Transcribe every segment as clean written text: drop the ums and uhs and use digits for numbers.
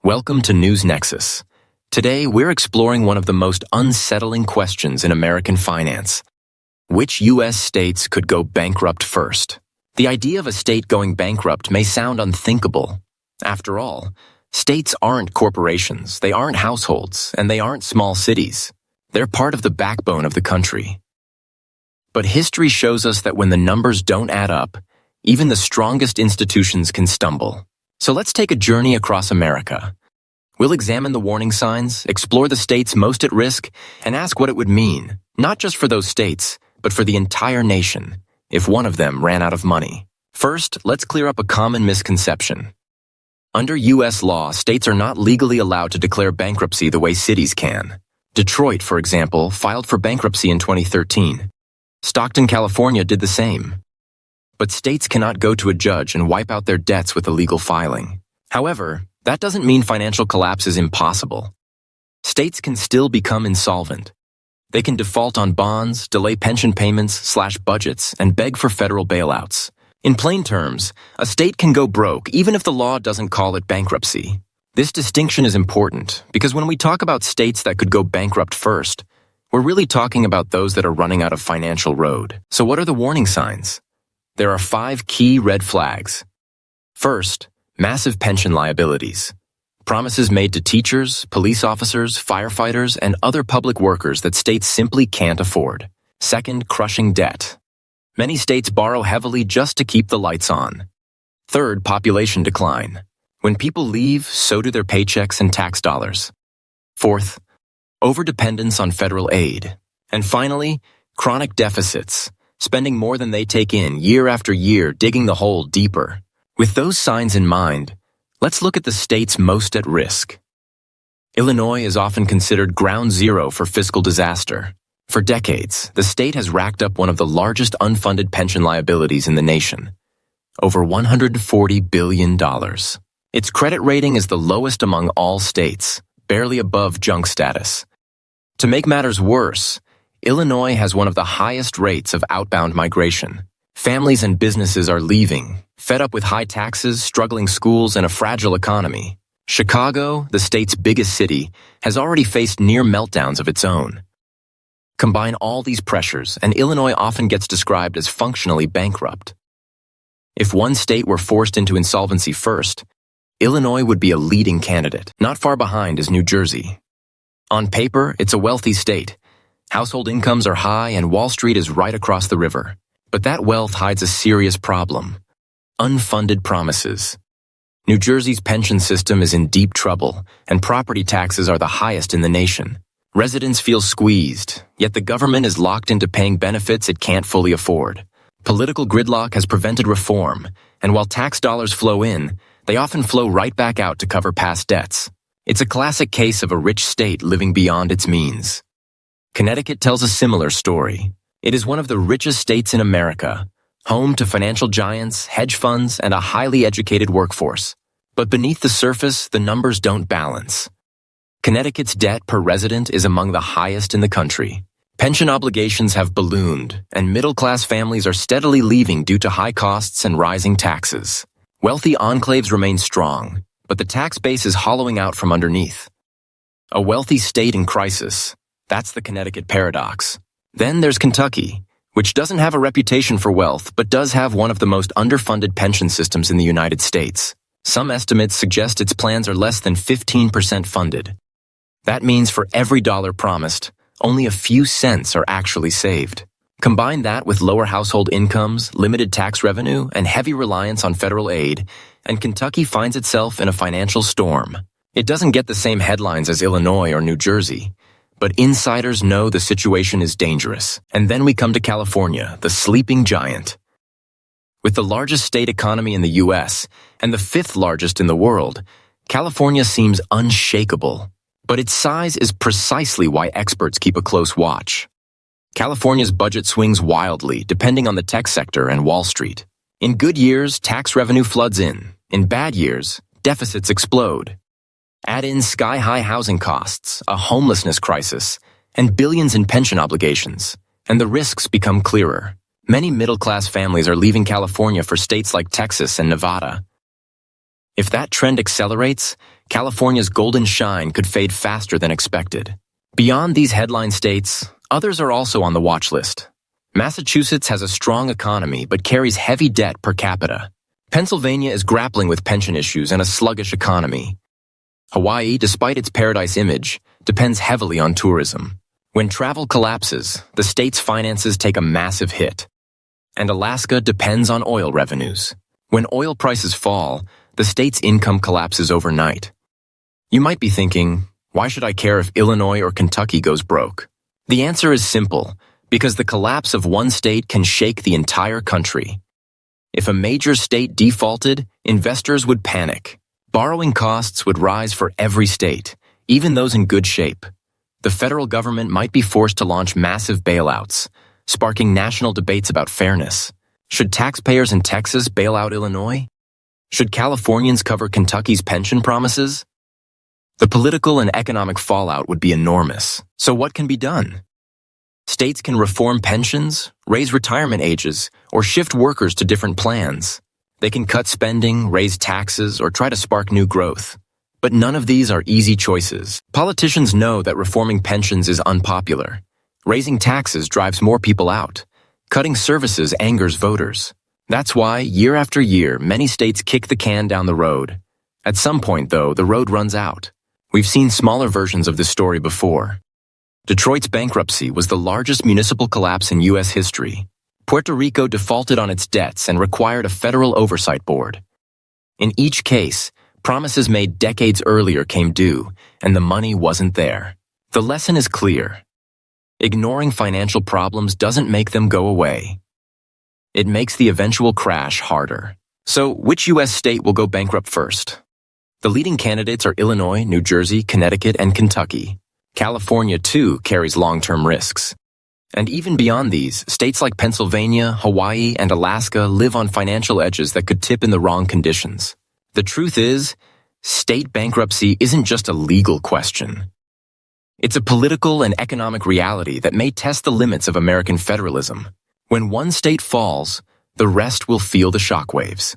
Welcome to News Nexus. Today, we're exploring one of the most unsettling questions in American finance. Which U.S. states could go bankrupt first? The idea of a state going bankrupt may sound unthinkable. After all, states aren't corporations, they aren't households, and they aren't small cities. They're part of the backbone of the country. But history shows us that when the numbers don't add up, even the strongest institutions can stumble. So let's take a journey across America. We'll examine the warning signs, explore the states most at risk, and ask what it would mean, not just for those states, but for the entire nation, if one of them ran out of money. First, let's clear up a common misconception. Under U.S. law, states are not legally allowed to declare bankruptcy the way cities can. Detroit, for example, filed for bankruptcy in 2013. Stockton, California did the same. But states cannot go to a judge and wipe out their debts with a legal filing. However, that doesn't mean financial collapse is impossible. States can still become insolvent. They can default on bonds, delay pension payments, slash budgets, and beg for federal bailouts. In plain terms, a state can go broke even if the law doesn't call it bankruptcy. This distinction is important because when we talk about states that could go bankrupt first, we're really talking about those that are running out of financial road. So what are the warning signs? There are 5 key red flags. First, massive pension liabilities. Promises made to teachers, police officers, firefighters, and other public workers that states simply can't afford. Second, crushing debt. Many states borrow heavily just to keep the lights on. Third, population decline. When people leave, so do their paychecks and tax dollars. Fourth, overdependence on federal aid. And finally, chronic deficits, spending more than they take in year after year, digging the hole deeper. With those signs in mind, let's look at the states most at risk. Illinois is often considered ground zero for fiscal disaster. For decades, the state has racked up one of the largest unfunded pension liabilities in the nation, over $140 billion. Its credit rating is the lowest among all states, barely above junk status. To make matters worse, Illinois has one of the highest rates of outbound migration. Families and businesses are leaving, fed up with high taxes, struggling schools, and a fragile economy. Chicago, the state's biggest city, has already faced near meltdowns of its own. Combine all these pressures, and Illinois often gets described as functionally bankrupt. If one state were forced into insolvency first, Illinois would be a leading candidate. Not far behind is New Jersey. On paper, it's a wealthy state. Household incomes are high and Wall Street is right across the river. But that wealth hides a serious problem: unfunded promises. New Jersey's pension system is in deep trouble, and property taxes are the highest in the nation. Residents feel squeezed, yet the government is locked into paying benefits it can't fully afford. Political gridlock has prevented reform, and while tax dollars flow in, they often flow right back out to cover past debts. It's a classic case of a rich state living beyond its means. Connecticut tells a similar story. It is one of the richest states in America, home to financial giants, hedge funds, and a highly educated workforce. But beneath the surface, the numbers don't balance. Connecticut's debt per resident is among the highest in the country. Pension obligations have ballooned, and middle-class families are steadily leaving due to high costs and rising taxes. Wealthy enclaves remain strong, but the tax base is hollowing out from underneath. A wealthy state in crisis. That's the Connecticut paradox. Then there's Kentucky, which doesn't have a reputation for wealth, but does have one of the most underfunded pension systems in the United States. Some estimates suggest its plans are less than 15% funded. That means for every dollar promised, only a few cents are actually saved. Combine that with lower household incomes, limited tax revenue, and heavy reliance on federal aid, and Kentucky finds itself in a financial storm. It doesn't get the same headlines as Illinois or New Jersey, but insiders know the situation is dangerous. And then we come to California, the sleeping giant. With the largest state economy in the U.S. and the 5th largest in the world, California seems unshakable. But its size is precisely why experts keep a close watch. California's budget swings wildly, depending on the tech sector and Wall Street. In good years, tax revenue floods in. In bad years, deficits explode. Add in sky-high housing costs, a homelessness crisis, and billions in pension obligations, and the risks become clearer. Many middle-class families are leaving California for states like Texas and Nevada. If that trend accelerates, California's golden shine could fade faster than expected. Beyond these headline states, others are also on the watch list. Massachusetts has a strong economy but carries heavy debt per capita. Pennsylvania is grappling with pension issues and a sluggish economy. Hawaii, despite its paradise image, depends heavily on tourism. When travel collapses, the state's finances take a massive hit. And Alaska depends on oil revenues. When oil prices fall, the state's income collapses overnight. You might be thinking, why should I care if Illinois or Kentucky goes broke? The answer is simple, because the collapse of one state can shake the entire country. If a major state defaulted, investors would panic. Borrowing costs would rise for every state, even those in good shape. The federal government might be forced to launch massive bailouts, sparking national debates about fairness. Should taxpayers in Texas bail out Illinois? Should Californians cover Kentucky's pension promises? The political and economic fallout would be enormous. So what can be done? States can reform pensions, raise retirement ages, or shift workers to different plans. They can cut spending, raise taxes, or try to spark new growth. But none of these are easy choices. Politicians know that reforming pensions is unpopular. Raising taxes drives more people out. Cutting services angers voters. That's why, year after year, many states kick the can down the road. At some point, though, the road runs out. We've seen smaller versions of this story before. Detroit's bankruptcy was the largest municipal collapse in U.S. history. Puerto Rico defaulted on its debts and required a federal oversight board. In each case, promises made decades earlier came due, and the money wasn't there. The lesson is clear. Ignoring financial problems doesn't make them go away. It makes the eventual crash harder. So, which U.S. state will go bankrupt first? The leading candidates are Illinois, New Jersey, Connecticut, and Kentucky. California, too, carries long-term risks. And even beyond these, states like Pennsylvania, Hawaii, and Alaska live on financial edges that could tip in the wrong conditions. The truth is, state bankruptcy isn't just a legal question. It's a political and economic reality that may test the limits of American federalism. When one state falls, the rest will feel the shockwaves.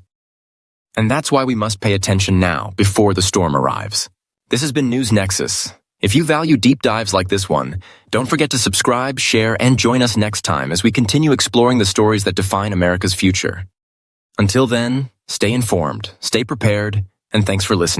And that's why we must pay attention now, before the storm arrives. This has been News Nexus. If you value deep dives like this one, don't forget to subscribe, share, and join us next time as we continue exploring the stories that define America's future. Until then, stay informed, stay prepared, and thanks for listening.